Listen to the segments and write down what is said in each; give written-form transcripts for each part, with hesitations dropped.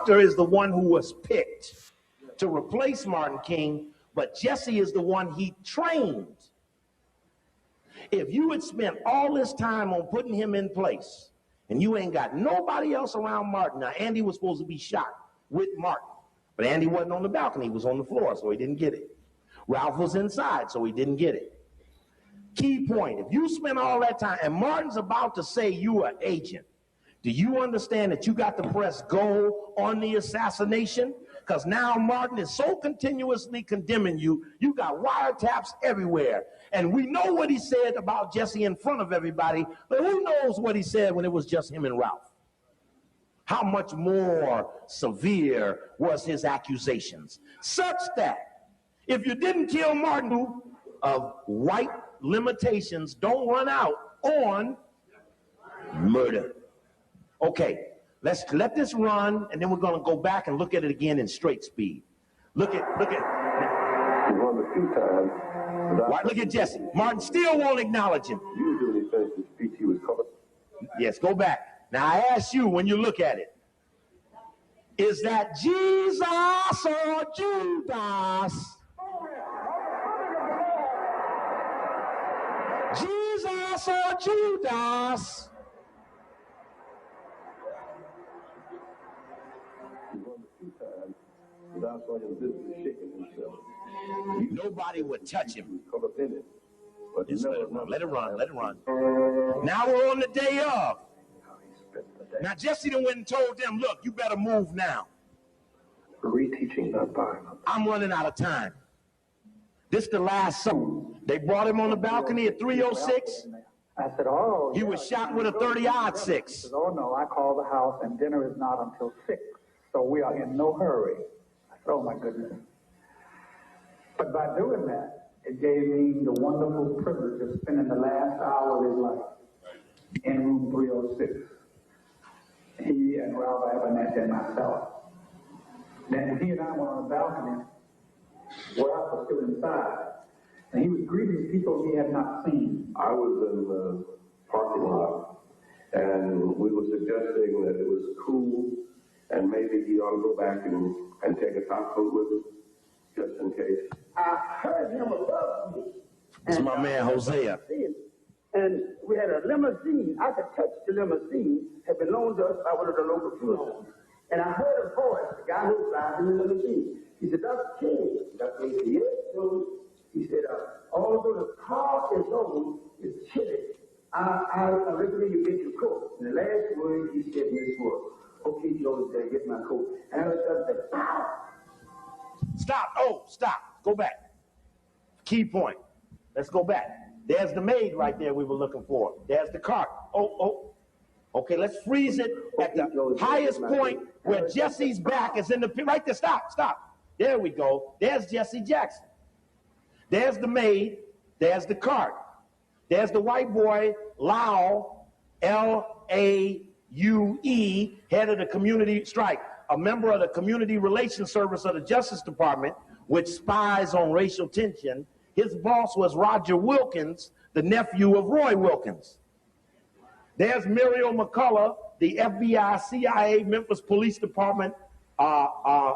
doctor is the one who was picked to replace Martin King, but Jesse is the one he trained. If you had spent all this time on putting him in place, and you ain't got nobody else around Martin. Now, Andy was supposed to be shot with Martin, but Andy wasn't on the balcony. He was on the floor, so he didn't get it. Ralph was inside, so he didn't get it. Key point, if you spend all that time, and Martin's about to say you are agent, do you understand that you got to press go on the assassination? Because now Martin is so continuously condemning you, you got wiretaps everywhere. And we know what he said about Jesse in front of everybody, but who knows what he said when it was just him and Ralph? How much more severe was his accusations? Such that if you didn't kill Martin, of white limitations don't run out on murder. Okay, let's let this run, and then we're going to go back and look at it again in straight speed. Look at. He won a few times. Right, look at Jesse. Martin still won't acknowledge him. Usually when he finished his speech, he was covered. Yes, go back. Now I ask you, when you look at it, is that Jesus or Judas? Jesus or Judas? He won a few times. Without saw him visibly shaking himself. Nobody would touch him. He was caught up in it. But Just let it run. Let it run. Now we're on the day of. Now Jesse done went and told them, look, you better move now. Reteaching not violence. I'm running out of time. This is the last song. They brought him on the balcony at 3:06. I said, oh. He was shot with a 30-06. He said, oh, no, I called the house and dinner is not until 6. So we are in no hurry. I said, oh, my goodness. But by doing that, it gave me the wonderful privilege of spending the last hour of his life in room 306. He and Ralph Abernathy and myself. Then he and I were on the balcony. Ralph was still inside. And he was greeting people he had not seen. I was in the parking lot, and we were suggesting that it was cool, and maybe he ought to go back and take a top coat with him, just in case. I heard him above me. It's my man, Hosea. And we had a limousine. I could touch the limousine, had been loaned to us by one of the local fuel homes. And I heard a voice, the guy who was driving the limousine. He said, Dr. King. Dr. King said, yes, so he said, although the car is on, it's chilly. I recommend you get your coat. And the last word he said this was, okay, Joe, get my coat. And I said, pow! Stop. Oh, stop. Go back. Key point. Let's go back. There's the maid right there we were looking for. There's the cart. Oh. Okay, let's freeze it at the highest point where Jesse's back is in the pit. Right there. Stop. There we go. There's Jesse Jackson. There's the maid. There's the cart. There's the white boy, Lau, Laue, head of the community strike, a member of the Community Relations Service of the Justice Department, which spies on racial tension. His boss was Roger Wilkins, the nephew of Roy Wilkins. There's Muriel McCullough, the FBI, CIA, Memphis Police Department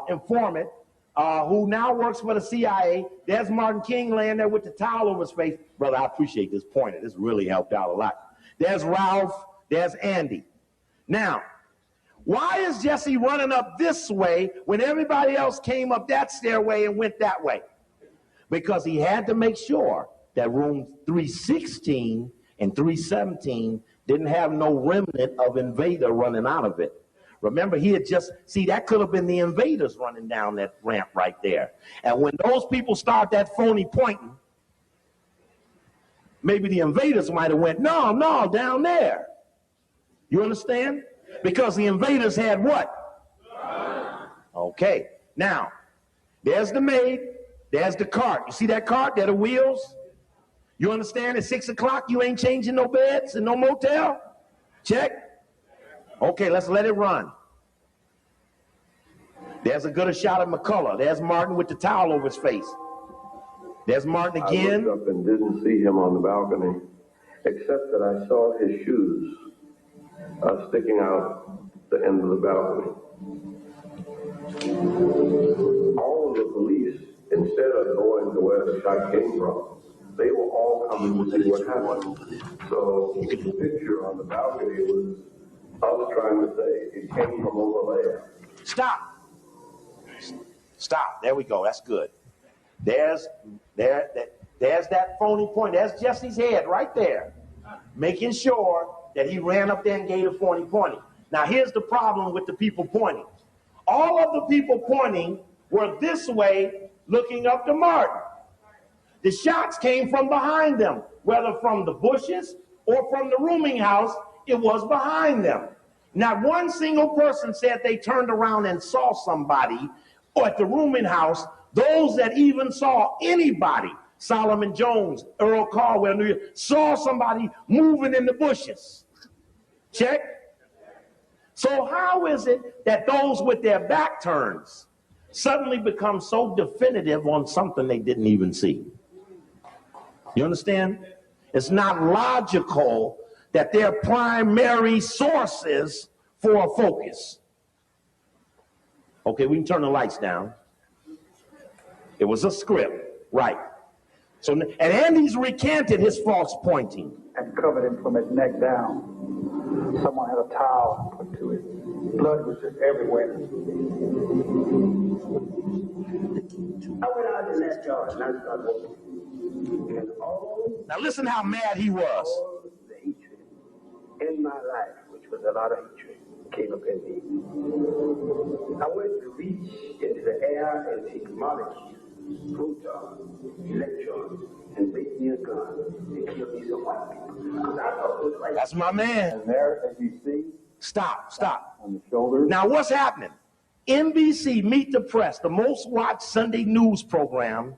informant, who now works for the CIA. There's Martin King laying there with the towel over his face. Brother, I appreciate this pointer. This really helped out a lot. There's Ralph. There's Andy. Now, why is Jesse running up this way when everybody else came up that stairway and went that way? Because he had to make sure that room 316 and 317 didn't have no remnant of invader running out of it. Remember, he had just, that could have been the invaders running down that ramp right there. And when those people start that phony pointing, maybe the invaders might have went, no, down there. You understand? Because the invaders had what? Okay. Now, there's the maid. There's the cart. You see that cart? There are the wheels. You understand? At 6 o'clock, you ain't changing no beds and no motel? Check. Okay, let's let it run. There's a good shot of McCullough. There's Martin with the towel over his face. There's Martin again. I looked up and didn't see him on the balcony, except that I saw his shoes sticking out the end of the balcony. all of the police, instead of going to where the shot came from, they were all coming to see what happened. So the picture on the balcony was us trying to say it came from over there. Stop. Stop. There we go. That's good. There's that phony point. There's Jesse's head right there, making sure that he ran up there and gave a phony pointing. Now, here's the problem with the people pointing. All of the people pointing were this way, looking up to Martin. The shots came from behind them, whether from the bushes or from the rooming house, it was behind them. Not one single person said they turned around and saw somebody or at the rooming house. Those that even saw anybody, Solomon Jones, Earl Caldwell, New York, saw somebody moving in the bushes. Check. So how is it that those with their back turns suddenly become so definitive on something they didn't even see? You understand? It's not logical that they're primary sources for a focus. Okay, we can turn the lights down. It was a script, right? So, and Andy's recanted his false pointing. And covered him from his neck down. Someone had a towel put to it. Blood was just everywhere. I went out in that yard and I started walking. And all Now listen how mad he was. the hatred in my life, which was a lot of hatred, came up in me. I went to reach into the air and take molecules, protons, electrons, and make me a gun and kill me some white people. Because I thought it was like... That's my man. And there, as you see, Stop. on the shoulders. Now what's happening? NBC, Meet the Press, the most watched Sunday news program,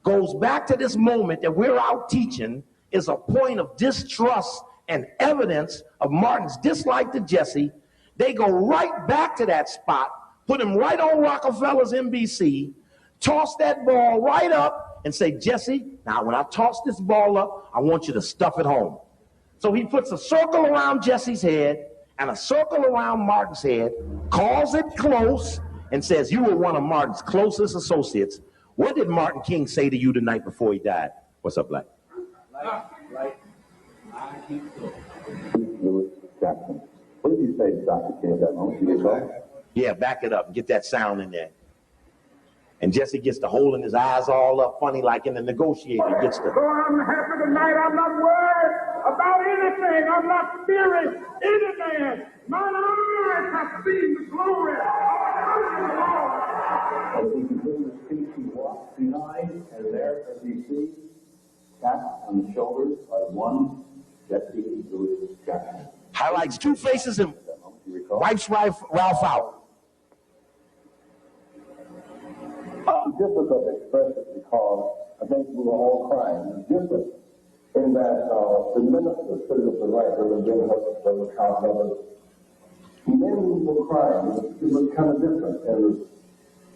goes back to this moment that we're out teaching is a point of distrust and evidence of Martin's dislike to Jesse. They go right back to that spot, put him right on Rockefeller's NBC, toss that ball right up and say, Jesse, now when I toss this ball up, I want you to stuff it home. So he puts a circle around Jesse's head and a circle around Martin's head, calls it close, and says, you were one of Martin's closest associates. What did Martin King say to you the night before he died? What's up, Black? Lewis Jackson. What did you say to Dr. King at that moment? You recall? Yeah, back it up and get that sound in there. And Jesse gets to holding his eyes all up funny like in the negotiator. Gets to... So I'm happy tonight. I'm not worried about anything. I'm not fearing any man. My eyes have seen the glory of the Lord. As he continued to speak, he walked behind, and there, as you see, tapped on the shoulders by one Jesse Lewis Jackson. Highlights two faces and At that moment, you recall? wipes Ralph out. Different of expression because I think we were all crying. It's different in that the minister stood up the right, Reverend Jim Hooks, Reverend Carl Evans. Men were crying. It was kind of different. And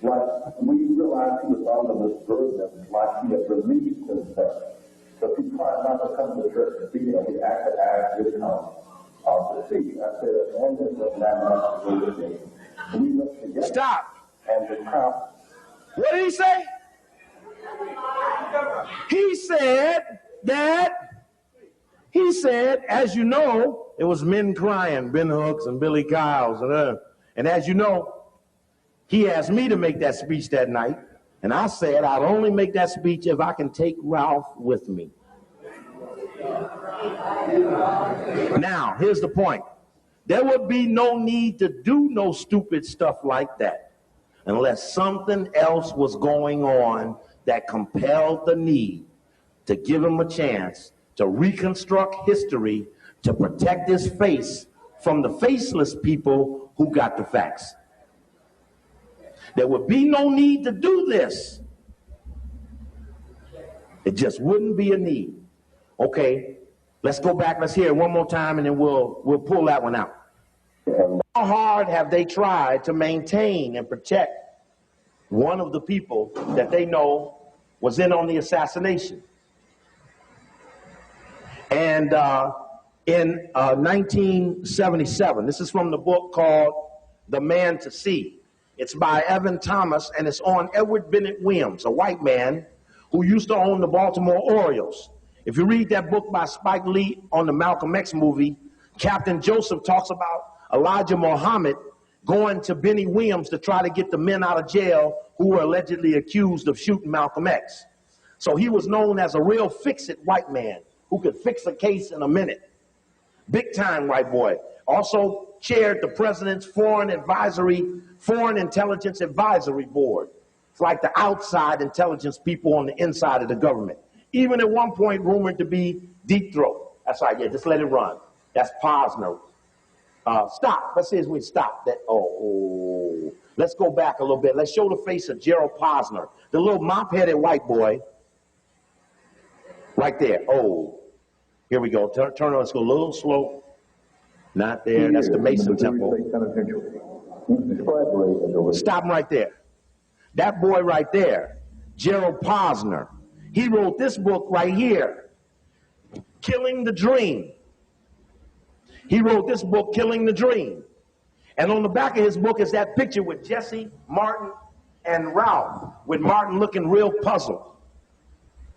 like we realized he was under this burden, like he had released himself. So he tried not to come to church to see him. He acted as his come to see. I said, and this was that much to do with me. We looked together. Stop. And the crowd. What did he say? He said, as you know, it was men crying, Ben Hooks and Billy Kyles. And as you know, he asked me to make that speech that night. And I said, I'll only make that speech if I can take Ralph with me. Now, here's the point. There would be no need to do no stupid stuff like that unless something else was going on that compelled the need to give him a chance to reconstruct history, to protect his face from the faceless people who got the facts. There would be no need to do this. It just wouldn't be a need. Okay, let's go back, let's hear it one more time, and then we'll pull that one out. How hard have they tried to maintain and protect one of the people that they know was in on the assassination? And in 1977, this is from the book called The Man to See. It's by Evan Thomas, and it's on Edward Bennett Williams, a white man who used to own the Baltimore Orioles. If you read that book by Spike Lee on the Malcolm X movie, Captain Joseph talks about Elijah Muhammad going to Benny Williams to try to get the men out of jail who were allegedly accused of shooting Malcolm X. So he was known as a real fix-it white man who could fix a case in a minute. Big time white boy. Also chaired the president's Foreign Intelligence Advisory Board. It's like the outside intelligence people on the inside of the government. Even at one point rumored to be Deep Throat. That's right, yeah, just let it run. That's Posner. Stop. Let's see if we stop that. Oh. Let's go back a little bit. Let's show the face of Gerald Posner, the little mop-headed white boy. Right there. Oh. Here we go. Turn on. Let's go a little slow. Not there. That's the Mason Temple. Stop him right there. That boy right there, Gerald Posner. He wrote this book right here, Killing the Dream. He wrote this book, Killing the Dream. And on the back of his book is that picture with Jesse, Martin, and Ralph, with Martin looking real puzzled.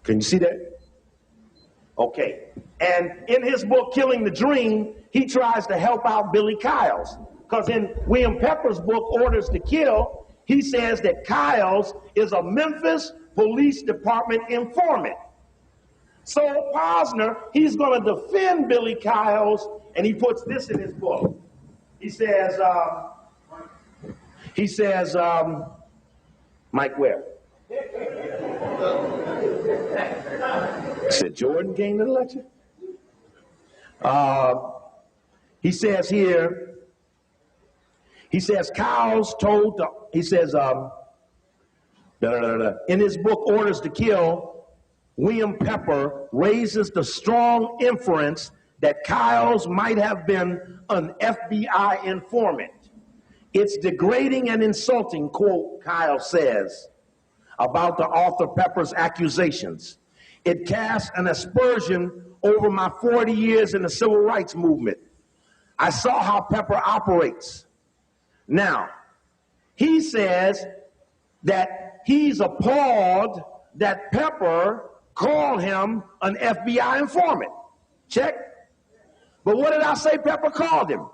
Can you see that? Okay. And in his book, Killing the Dream, he tries to help out Billy Kyles. Because in William Pepper's book, Orders to Kill, he says that Kyles is a Memphis Police Department informant. So Posner, he's going to defend Billy Kyles, and he puts this in his book. He says, Mike Webb. Said Jordan gained the election? He says here, Kyles told, in his book, Orders to Kill, William Pepper raises the strong inference that Kyles might have been an FBI informant. It's degrading and insulting, quote, Kyles says, about the author Pepper's accusations. It casts an aspersion over my 40 years in the civil rights movement. I saw how Pepper operates. Now, he says that he's appalled that Pepper called him an FBI informant. Check. But what did I say Pepper called him?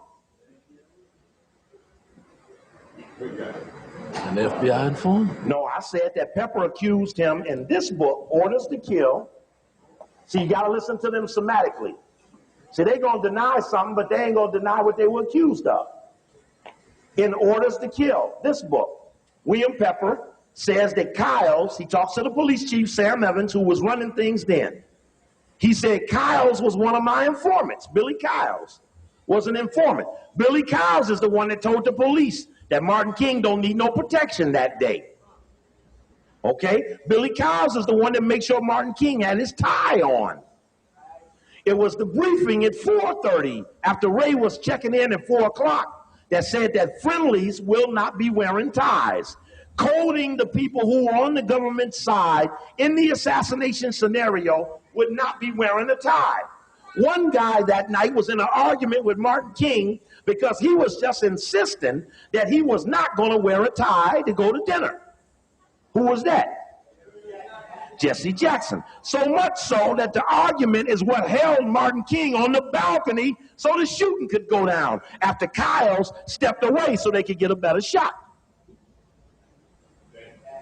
An FBI informant? No, I said that Pepper accused him in this book, Orders to Kill. See, you got to listen to them somatically. See, they're going to deny something, but they ain't going to deny what they were accused of. In Orders to Kill, this book, William Pepper says that Kyles, he talks to the police chief, Sam Evans, who was running things then. He said Kyles was one of my informants. Billy Kyles was an informant. Billy Kyles is the one that told the police that Martin King don't need no protection that day. Okay? Billy Kyles is the one that made sure Martin King had his tie on. It was the briefing at 4:30 after Ray was checking in at 4 o'clock that said that friendlies will not be wearing ties, coding the people who were on the government side in the assassination scenario would not be wearing a tie. One guy that night was in an argument with Martin King because he was just insisting that he was not going to wear a tie to go to dinner. Who was that? Jesse Jackson. So much so that the argument is what held Martin King on the balcony so the shooting could go down after Kyles stepped away so they could get a better shot.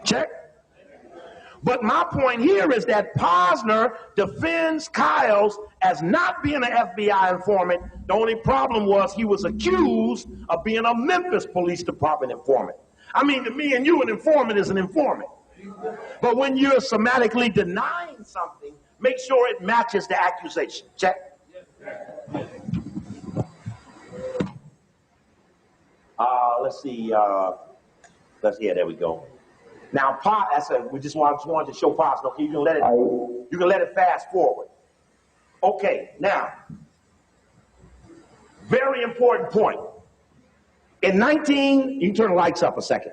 Check. But my point here is that Posner defends Kyles as not being an FBI informant. The only problem was he was accused of being a Memphis Police Department informant. I mean, to me and you, an informant is an informant. But when you're somatically denying something, make sure it matches the accusation. Check. Let's see. There we go. Now, we just wanted to show Posner. Okay, you can let it fast forward. Okay, now, very important point. You can turn the lights up a second,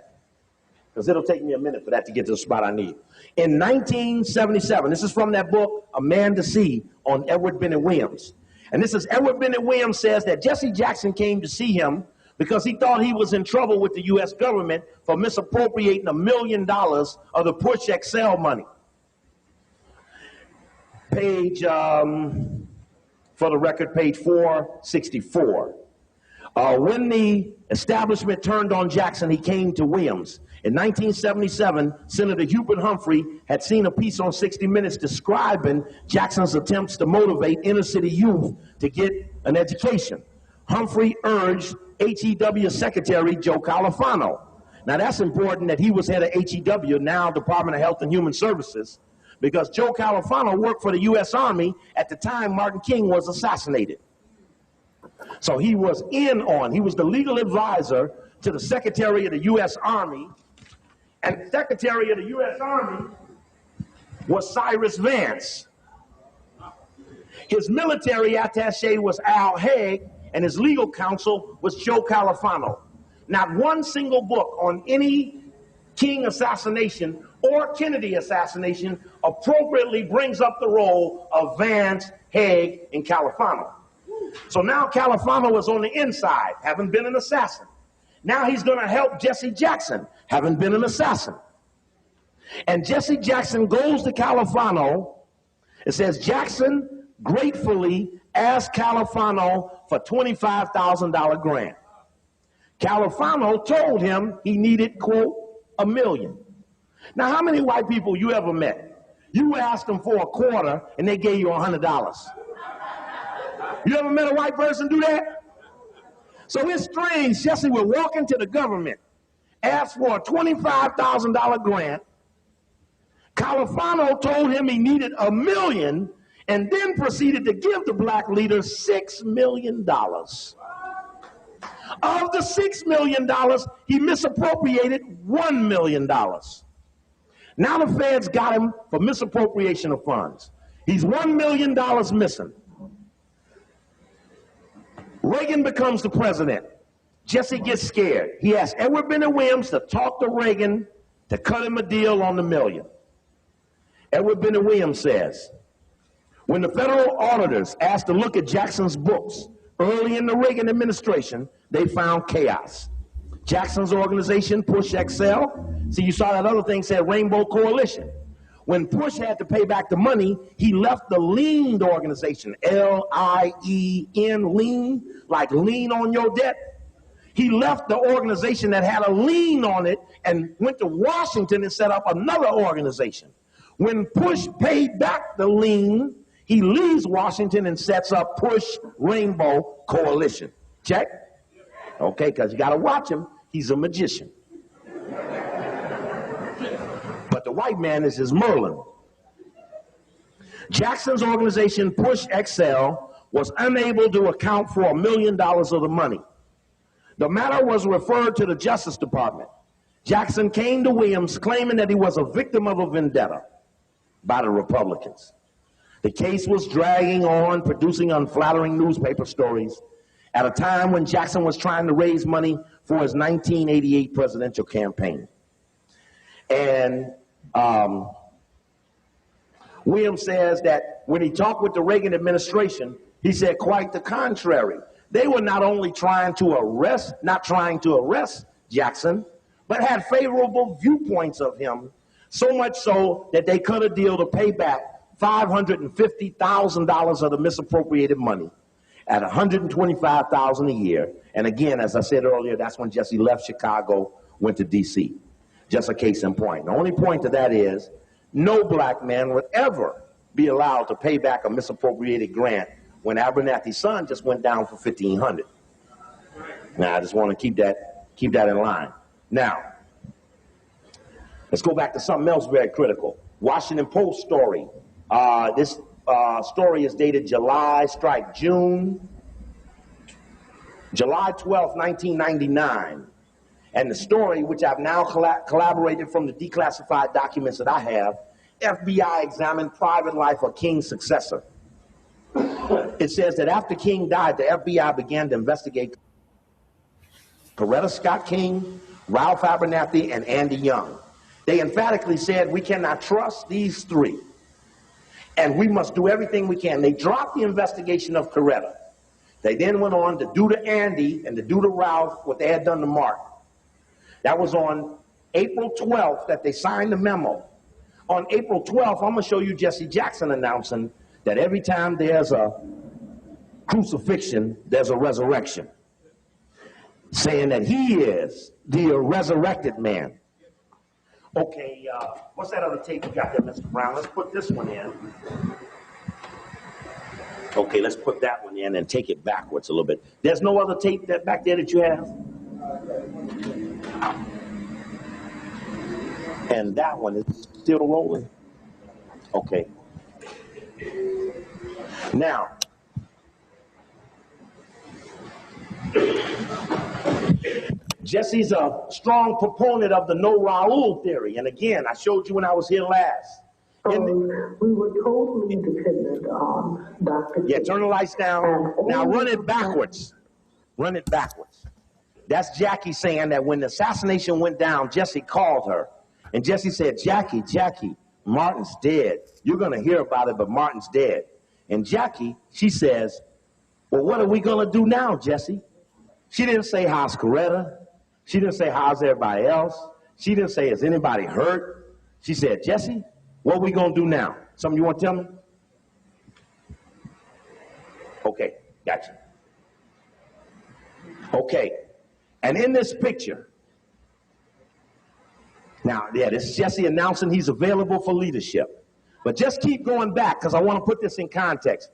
because it'll take me a minute for that to get to the spot I need. In 1977, this is from that book, A Man to See, on Edward Bennett Williams. And this is Edward Bennett Williams says that Jesse Jackson came to see him because he thought he was in trouble with the U.S. government for misappropriating $1 million of the Push XL money. Page, for the record, page 464. When the establishment turned on Jackson, he came to Williams. In 1977, Senator Hubert Humphrey had seen a piece on 60 Minutes describing Jackson's attempts to motivate inner city youth to get an education. Humphrey urged HEW Secretary Joe Califano. Now that's important that he was head of HEW, now Department of Health and Human Services, because Joe Califano worked for the U.S. Army at the time Martin King was assassinated. So he was he was the legal advisor to the Secretary of the U.S. Army, and the Secretary of the U.S. Army was Cyrus Vance. His military attaché was Al Haig, and his legal counsel was Joe Califano. Not one single book on any King assassination or Kennedy assassination appropriately brings up the role of Vance, Haig, and Califano. So now Califano is on the inside, having been an assassin. Now he's going to help Jesse Jackson, having been an assassin. And Jesse Jackson goes to Califano and says, Jackson gratefully asked Califano for $25,000 grant. Califano told him he needed, quote, $1 million. Now, how many white people you ever met? You asked them for a quarter and they gave you $100. You ever met a white person do that? So it's strange. Jesse would walk into the government, ask for a $25,000 grant. Califano told him he needed $1 million and then proceeded to give the black leader $6 million. Of the $6 million, he misappropriated $1 million. Now the feds got him for misappropriation of funds. He's $1 million missing. Reagan becomes the president. Jesse gets scared. He asks Edward Bennett Williams to talk to Reagan to cut him a deal on the million. Edward Bennett Williams says, when the federal auditors asked to look at Jackson's books early in the Reagan administration, they found chaos. Jackson's organization, Push XL, see, you saw that other thing said Rainbow Coalition. When Push had to pay back the money, he left the leaned organization, L-I-E-N, lean, like lean on your debt. He left the organization that had a lien on it and went to Washington and set up another organization. When Push paid back the lien, he leaves Washington and sets up Push Rainbow Coalition. Check? Okay, because you got to watch him. He's a magician. But the white man is his Merlin. Jackson's organization, Push XL, was unable to account for $1 million of the money. The matter was referred to the Justice Department. Jackson came to Williams claiming that he was a victim of a vendetta by the Republicans. The case was dragging on, producing unflattering newspaper stories at a time when Jackson was trying to raise money for his 1988 presidential campaign. And Williams says that when he talked with the Reagan administration, he said quite the contrary. They were not only not trying to arrest Jackson, but had favorable viewpoints of him, so much so that they cut a deal to pay back $550,000 of the misappropriated money at $125,000 a year. And again, as I said earlier, that's when Jesse left Chicago, went to D.C. Just a case in point. The only point to that is no black man would ever be allowed to pay back a misappropriated grant when Abernathy's son just went down for $1,500. Now, I just want to keep that in line. Now, let's go back to something else very critical. Washington Post story. This story is dated July 12, 1999. And the story, which I've now collaborated from the declassified documents that I have, FBI examined private life of King's successor. It says that after King died, the FBI began to investigate Coretta Scott King, Ralph Abernathy, and Andy Young. They emphatically said, we cannot trust these three, and we must do everything we can. They dropped the investigation of Coretta. They then went on to do to Andy and to do to Ralph what they had done to Mark. That was on April 12th that they signed the memo. On April 12th, I'm going to show you Jesse Jackson announcing that every time there's a crucifixion, there's a resurrection. Saying that he is the resurrected man. Okay, what's that other tape you got there, Mr. Brown? Let's put this one in. Okay, let's put that one in and take it backwards a little bit. There's no other tape that back there that you have? And that one is still rolling. Okay. Now, Jesse's a strong proponent of the no Raul theory. And again, I showed you when I was here last. We were totally dependent on Dr. Yeah, turn the lights down. Now run it backwards. Run it backwards. That's Jackie saying that when the assassination went down, Jesse called her. And Jesse said, Jackie, Martin's dead. You're going to hear about it, but Martin's dead. And Jackie, she says, well, what are we going to do now, Jesse? She didn't say, how's Coretta? She didn't say, how's everybody else? She didn't say, is anybody hurt? She said, Jesse, what are we going to do now? Something you want to tell me? Okay, gotcha. Okay, and in this picture, now, yeah, this is Jesse announcing he's available for leadership. But just keep going back because I want to put this in context.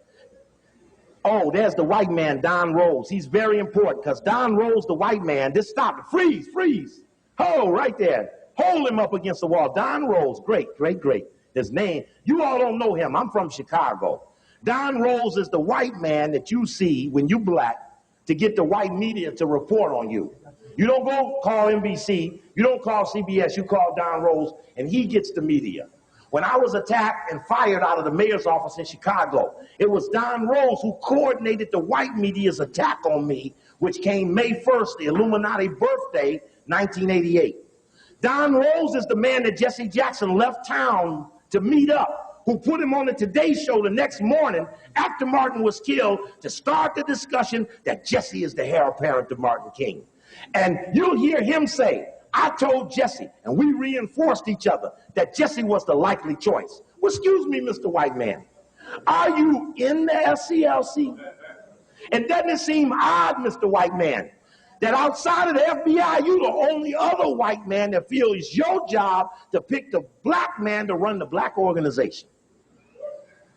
Oh, there's the white man, Don Rose. He's very important because Don Rose, the white man, just stop it. Freeze. Oh, right there. Hold him up against the wall. Don Rose, great. His name, you all don't know him. I'm from Chicago. Don Rose is the white man that you see when you black to get the white media to report on you. You don't go call NBC, you don't call CBS, you call Don Rose, and he gets the media. When I was attacked and fired out of the mayor's office in Chicago, it was Don Rose who coordinated the white media's attack on me, which came May 1st, the Illuminati birthday, 1988. Don Rose is the man that Jesse Jackson left town to meet up, who put him on the Today Show the next morning after Martin was killed to start the discussion that Jesse is the heir apparent to Martin King. And you'll hear him say, I told Jesse, and we reinforced each other, that Jesse was the likely choice. Well, excuse me, Mr. White Man. Are you in the SCLC? And doesn't it seem odd, Mr. White Man, that outside of the FBI, you're the only other white man that feels it's your job to pick the black man to run the black organization?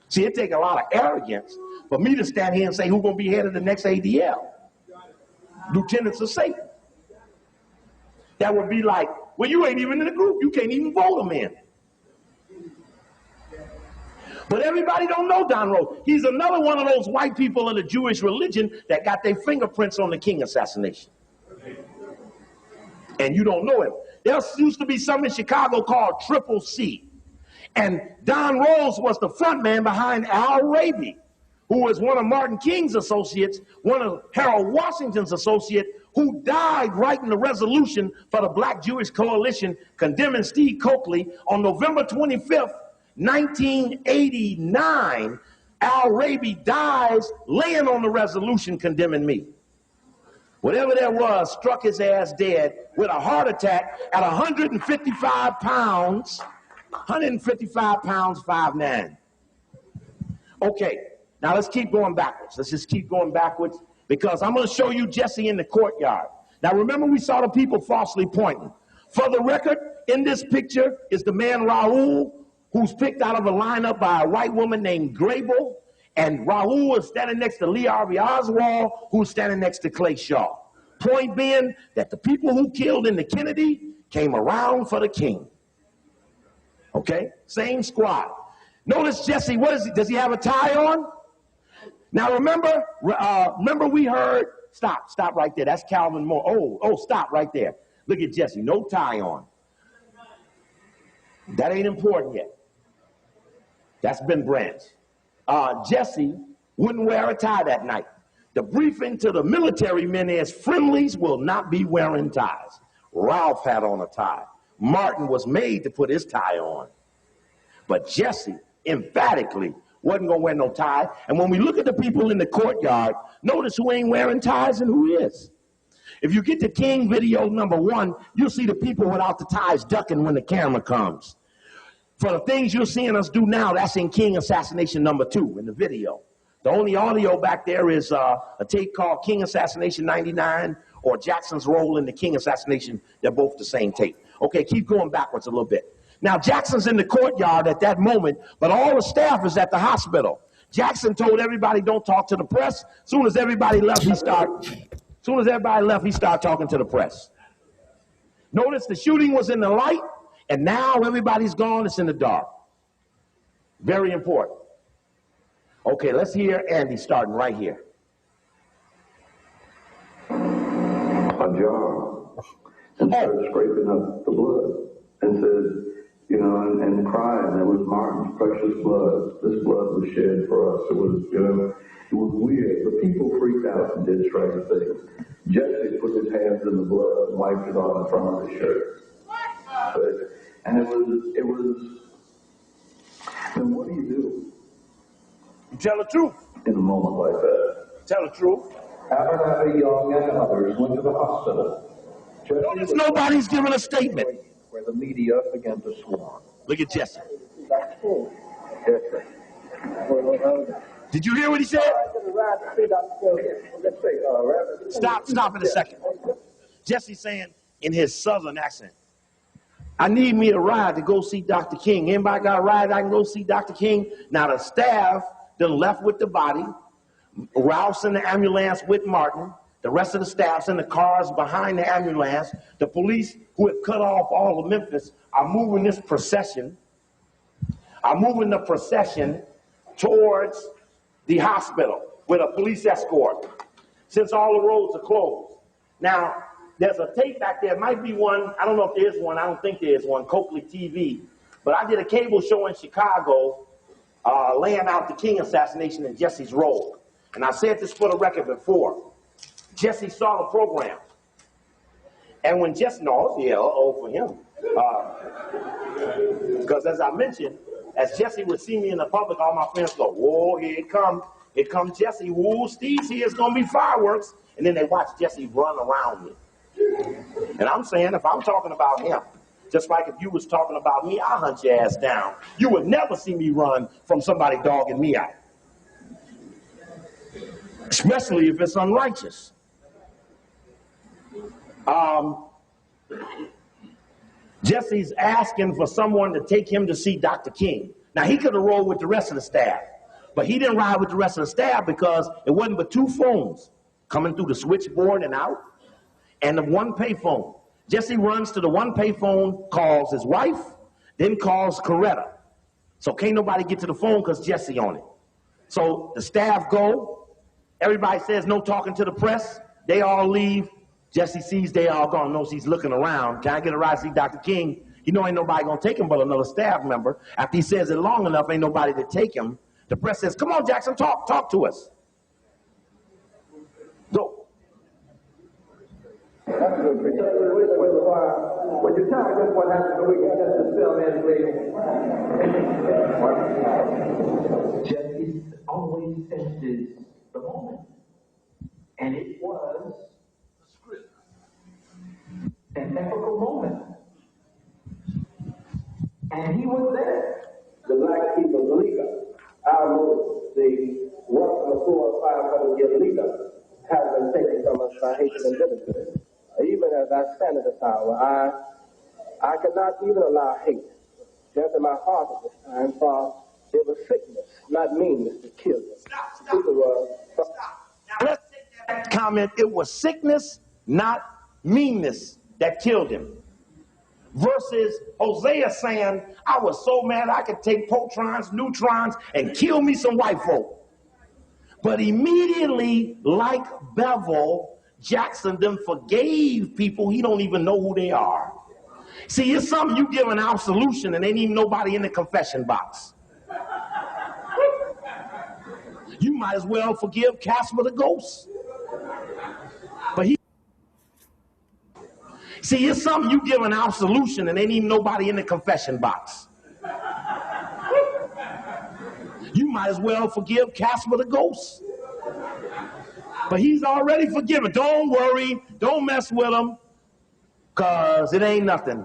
See, it takes a lot of arrogance for me to stand here and say who's going to be head of the next ADL. Lieutenants of Satan. That would be like, well, you ain't even in the group. You can't even vote them in. But everybody don't know Don Rose. He's another one of those white people of the Jewish religion that got their fingerprints on the King assassination. And you don't know him. There used to be something in Chicago called Triple C. And Don Rose was the front man behind Al Raby, who was one of Martin King's associates, one of Harold Washington's associates, who died writing the resolution for the Black Jewish Coalition condemning Steve Coakley on November 25th, 1989. Al Raby dies laying on the resolution condemning me. Whatever that was struck his ass dead with a heart attack at 155 pounds, 5'9". Okay. Now let's keep going backwards. Let's just keep going backwards because I'm going to show you Jesse in the courtyard. Now remember we saw the people falsely pointing. For the record, in this picture is the man Raul, who's picked out of a lineup by a white woman named Grable, and Raul is standing next to Lee Harvey Oswald, who's standing next to Clay Shaw. Point being that the people who killed in the Kennedy came around for the King. Okay? Same squad. Notice Jesse, does he have a tie on? Now remember we heard, stop right there. That's Calvin Moore. Oh, stop right there. Look at Jesse, no tie on. That ain't important yet. That's Ben Branch. Jesse wouldn't wear a tie that night. The briefing to the military men is friendlies will not be wearing ties. Ralph had on a tie. Martin was made to put his tie on. But Jesse emphatically Wasn't going to wear no tie. And when we look at the people in the courtyard, notice who ain't wearing ties and who is. If you get to King video number 1, you'll see the people without the ties ducking when the camera comes. For the things you're seeing us do now, that's in King assassination number 2 in the video. The only audio back there is a tape called King Assassination 99 or Jackson's role in the King assassination. They're both the same tape. Okay, keep going backwards a little bit. Now, Jackson's in the courtyard at that moment, but all the staff is at the hospital. Jackson told everybody, don't talk to the press. Soon as everybody left, he started talking to the press. Notice the shooting was in the light, and now everybody's gone, it's in the dark. Very important. Okay, let's hear Andy starting right here. A jar and started scraping up the blood and said, you know, and crying. That was Martin's precious blood. This blood was shed for us. It was, you know, it was weird. The people freaked out and did strange things. Jesse put his hands in the blood and wiped it on the front of his shirt. And it was. Then what do you do? You tell the truth. In a moment like that. Tell the truth. Abernathy Young and others went to the hospital. Notice nobody's giving a statement. Where the media began to swarm. Look at Jesse. Yes, sir. Did you hear what he said? Stop in a second. Jesse's saying in his southern accent, I need me a ride to go see Dr. King. Anybody got a ride I can go see Dr. King? Now the staff done left with the body. Ralph's in the ambulance with Martin. The rest of the staff's in the cars behind the ambulance. The police who have cut off all of Memphis are moving this procession, towards the hospital with a police escort, since all the roads are closed. Now, there's a tape back there. It might be one. I don't know if there is one. I don't think there is one. Coakley TV. But I did a cable show in Chicago laying out the King assassination and Jesse's role. And I said this for the record before. Jesse saw the program. And when Jesse, for him. Because as I mentioned, as Jesse would see me in the public, all my friends go, whoa, here it comes Jesse. Whoa, Steve's here, it's going to be fireworks. And then they watch Jesse run around me. And I'm saying, if I'm talking about him, just like if you was talking about me, I'll hunt your ass down. You would never see me run from somebody dogging me out. Especially if it's unrighteous. Jesse's asking for someone to take him to see Dr. King. Now, he could have rolled with the rest of the staff, but he didn't ride with the rest of the staff because it wasn't but 2 phones coming through the switchboard and out, and the one payphone. Jesse runs to the one payphone, calls his wife, then calls Coretta. So can't nobody get to the phone because Jesse on it. So the staff go, everybody says no talking to the press, they all leave. Jesse sees they all gone, knows he's looking around. Can I get a ride to see Dr. King? You know ain't nobody gonna take him but another staff member. After he says it long enough, ain't nobody to take him. The press says, come on, Jackson, talk to us. Go. When you tell me what happened the weekend, that's the film lady. Jesse always senses the moment. And it was an epical moment. And he was there. The Black People's Leader, our movement, the once before 500-year leader, has been taken from us by hatred and bigotry. Even as I stand at this hour, I cannot even allow hate to enter my heart at this time, for it was sickness, not meanness, that killed him. Stop. Now let's take that comment. It was sickness, not meanness, that killed him. Versus Hosea saying, I was so mad I could take protons, neutrons, and kill me some white folk. But immediately, like Bevel, Jackson then forgave people he don't even know who they are. See, it's something you give an absolution and ain't even nobody in the confession box. You might as well forgive Casper the Ghost. But see, it's something you give an absolution and ain't even nobody in the confession box. You you might as well forgive Casper the ghost. But he's already forgiven. Don't worry. Don't mess with him, because it ain't nothing.